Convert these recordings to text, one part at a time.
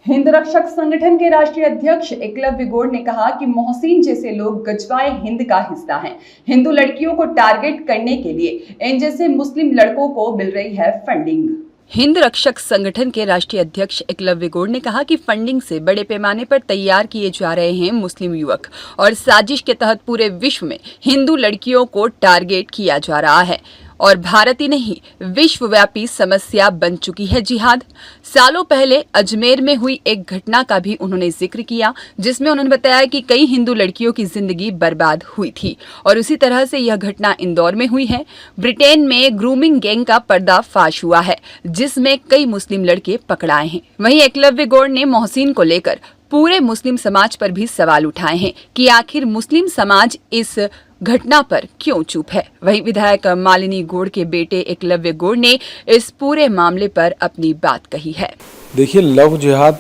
हिंद रक्षक संगठन के राष्ट्रीय अध्यक्ष एकलव्य गौड़ ने कहा कि मोहसिन जैसे लोग गजवाए हिंद का हिस्सा हैं। हिंदू लड़कियों को टारगेट करने के लिए इन जैसे मुस्लिम लड़कों को मिल रही है फंडिंग। हिंद रक्षक संगठन के राष्ट्रीय अध्यक्ष एकलव्य गौड़ ने कहा कि फंडिंग से बड़े पैमाने पर तैयार किए जा रहे हैं मुस्लिम युवक और साजिश के तहत पूरे विश्व में हिंदू लड़कियों को टारगेट किया जा रहा है और भारत ही नहीं विश्वव्यापी समस्या बन चुकी है जिहाद। सालों पहले अजमेर में हुई एक घटना का भी उन्होंने जिक्र किया, जिसमें उन्होंने बताया कि कई हिंदू लड़कियों की जिंदगी बर्बाद हुई थी और उसी तरह से यह घटना इंदौर में हुई है। ब्रिटेन में ग्रूमिंग गैंग का पर्दाफाश हुआ है, जिसमें कई मुस्लिम लड़के पकड़ाए हैं। वहीं एकलव्य गौड़ ने मोहसिन को लेकर पूरे मुस्लिम समाज पर भी सवाल उठाए हैं कि आखिर मुस्लिम समाज इस घटना पर क्यों चुप है। वहीं विधायक मालिनी गौड़ के बेटे एकलव्य गौड़ ने इस पूरे मामले पर अपनी बात कही है। देखिए, लव जिहाद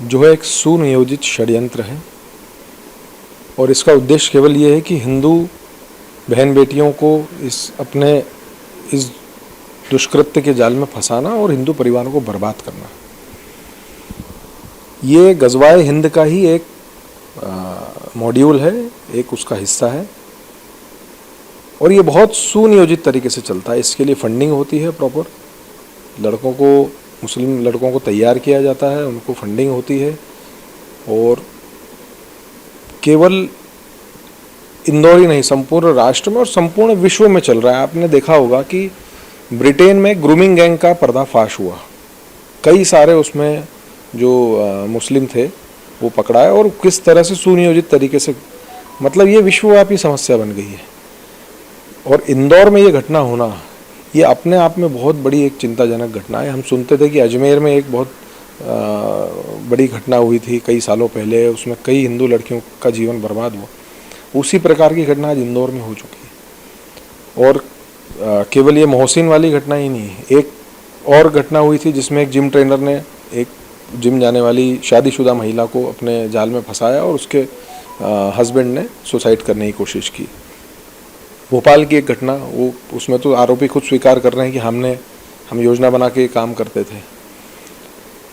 जो है एक सुनियोजित षड्यंत्र है और इसका उद्देश्य केवल ये है कि हिंदू बहन बेटियों को इस दुष्कृत्य के जाल में फंसाना और हिंदू परिवारों को बर्बाद करना। ये गजवाए हिंद का ही एक मॉड्यूल है, एक उसका हिस्सा है और ये बहुत सुनियोजित तरीके से चलता है। इसके लिए फंडिंग होती है प्रॉपर, मुस्लिम लड़कों को तैयार किया जाता है, उनको फंडिंग होती है और केवल इंदौर ही नहीं संपूर्ण राष्ट्र में और संपूर्ण विश्व में चल रहा है। आपने देखा होगा कि ब्रिटेन में ग्रूमिंग गैंग का पर्दाफाश हुआ, कई सारे उसमें जो मुस्लिम थे वो पकड़ाए और किस तरह से सुनियोजित तरीके से, मतलब ये विश्वव्यापी समस्या बन गई है। और इंदौर में ये घटना होना ये अपने आप में बहुत बड़ी एक चिंताजनक घटना है। हम सुनते थे कि अजमेर में एक बहुत बड़ी घटना हुई थी कई सालों पहले, उसमें कई हिंदू लड़कियों का जीवन बर्बाद हुआ। उसी प्रकार की घटना आज इंदौर में हो चुकी है और केवल ये मोहसिन वाली घटना ही नहीं है, एक और घटना हुई थी जिसमें एक जिम ट्रेनर ने एक जिम जाने वाली शादीशुदा महिला को अपने जाल में फंसाया और उसके हस्बैंड ने सुसाइड करने की कोशिश की। भोपाल की एक घटना, वो उसमें तो आरोपी खुद स्वीकार कर रहे हैं कि हम योजना बना के काम करते थे।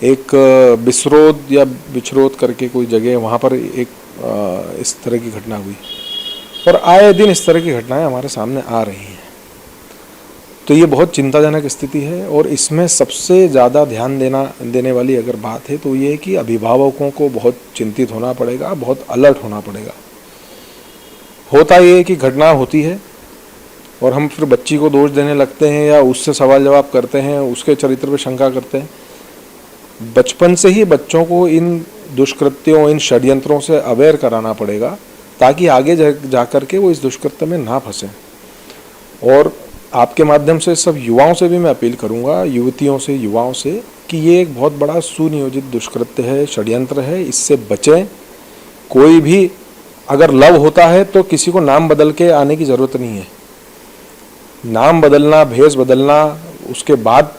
एक बिसरोद या बिछरोद करके कोई जगह, वहाँ पर एक इस तरह की घटना हुई और आए दिन इस तरह की घटनाएं हमारे सामने आ रही हैं। तो ये बहुत चिंताजनक स्थिति है और इसमें सबसे ज़्यादा ध्यान देने वाली अगर बात है तो ये है कि अभिभावकों को बहुत चिंतित होना पड़ेगा, बहुत अलर्ट होना पड़ेगा। होता ये है कि घटना होती है और हम फिर बच्ची को दोष देने लगते हैं या उससे सवाल जवाब करते हैं, उसके चरित्र पर शंका करते हैं। बचपन से ही बच्चों को इन दुष्कृत्यों, इन षड्यंत्रों से अवेयर कराना पड़ेगा ताकि आगे जा कर के वो इस दुष्कृत्य में ना फंसें। और आपके माध्यम से सब युवाओं से भी मैं अपील करूंगा, युवतियों से, युवाओं से, कि ये एक बहुत बड़ा सुनियोजित दुष्कृत्य है, षड्यंत्र है, इससे बचें। कोई भी अगर लव होता है तो किसी को नाम बदल के आने की ज़रूरत नहीं है। नाम बदलना, भेष बदलना, उसके बाद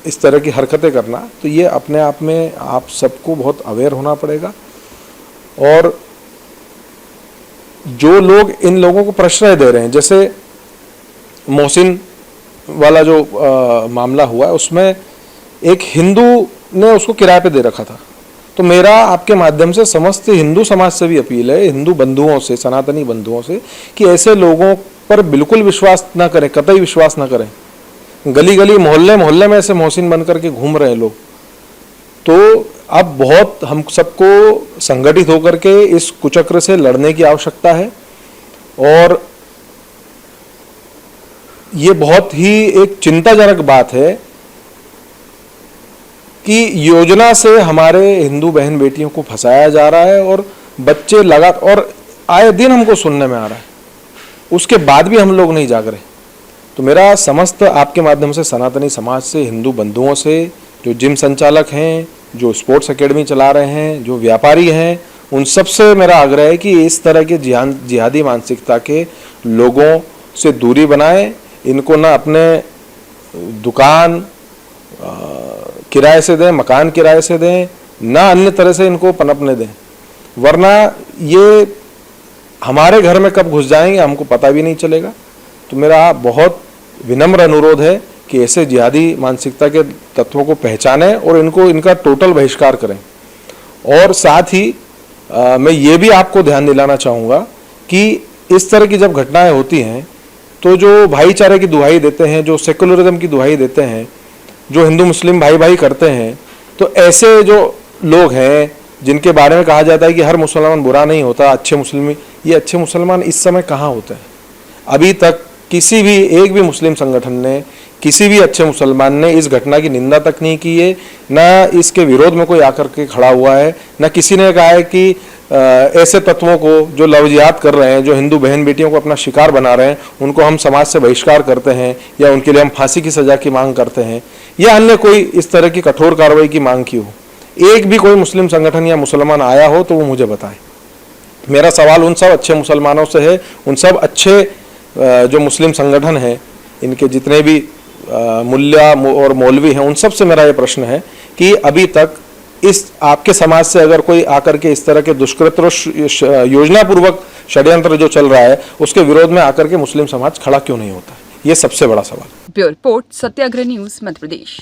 इस तरह की हरकतें करना, तो ये अपने आप में आप सबको बहुत अवेयर होना पड़ेगा। और जो लोग इन लोगों को प्रश्रय दे रहे हैं, जैसे मोहसिन वाला जो मामला हुआ है, उसमें एक हिंदू ने उसको किराए पे दे रखा था। तो मेरा आपके माध्यम से समस्त हिंदू समाज से भी अपील है, हिंदू बंधुओं से, सनातनी बंधुओं से, कि ऐसे लोगों पर बिल्कुल विश्वास ना करें, कतई विश्वास ना करें। गली गली, मोहल्ले मोहल्ले में ऐसे मोहसिन बन करके घूम रहे हैं लोग। तो अब बहुत हम सबको संगठित होकर के इस कुचक्र से लड़ने की आवश्यकता है और ये बहुत ही एक चिंताजनक बात है कि योजना से हमारे हिंदू बहन बेटियों को फंसाया जा रहा है और बच्चे और आए दिन हमको सुनने में आ रहा है, उसके बाद भी हम लोग नहीं जाग रहे। तो मेरा समस्त आपके माध्यम से सनातनी समाज से, हिंदू बंधुओं से, जो जिम संचालक हैं, जो स्पोर्ट्स एकेडमी चला रहे हैं, जो व्यापारी हैं, उन सब से मेरा आग्रह है कि इस तरह के जिहादी मानसिकता के लोगों से दूरी बनाएं। इनको ना अपने दुकान किराए से दें, मकान किराए से दें, ना अन्य तरह से इनको पनपने दें, वरना ये हमारे घर में कब घुस जाएंगे हमको पता भी नहीं चलेगा। तो मेरा बहुत विनम्र अनुरोध है कि ऐसे जिहादी मानसिकता के तत्वों को पहचानें और इनका टोटल बहिष्कार करें। और साथ ही मैं ये भी आपको ध्यान दिलाना चाहूँगा कि इस तरह की जब घटनाएं होती हैं तो जो भाईचारे की दुहाई देते हैं, जो सेकुलरिज्म की दुहाई देते हैं, जो हिंदू मुस्लिम भाई भाई करते हैं, तो ऐसे जो लोग हैं जिनके बारे में कहा जाता है कि हर मुसलमान बुरा नहीं होता, अच्छे मुस्लिम, ये अच्छे मुसलमान इस समय कहाँ होते हैं? अभी तक किसी भी एक भी मुस्लिम संगठन ने, किसी भी अच्छे मुसलमान ने इस घटना की निंदा तक नहीं की है, न इसके विरोध में कोई आकर के खड़ा हुआ है, न किसी ने कहा है कि ऐसे तत्वों को जो लव जिहाद कर रहे हैं, जो हिंदू बहन बेटियों को अपना शिकार बना रहे हैं, उनको हम समाज से बहिष्कार करते हैं या उनके लिए हम फांसी की सजा की मांग करते हैं या अन्य कोई इस तरह की कठोर कार्रवाई की मांग की हो। एक भी कोई मुस्लिम संगठन या मुसलमान आया हो तो वो मुझे बताए। मेरा सवाल उन सब अच्छे मुसलमानों से है, उन सब अच्छे जो मुस्लिम संगठन हैं, इनके जितने भी मुल्ला और मौलवी हैं, उन सब से मेरा ये प्रश्न है कि अभी तक इस आपके समाज से अगर कोई आकर के इस तरह के दुष्कृत्य योजनापूर्वक षड्यंत्र जो चल रहा है उसके विरोध में आकर के मुस्लिम समाज खड़ा क्यों नहीं होता? ये सबसे बड़ा सवाल। ब्यूरो रिपोर्ट, सत्याग्रह न्यूज, मध्य प्रदेश।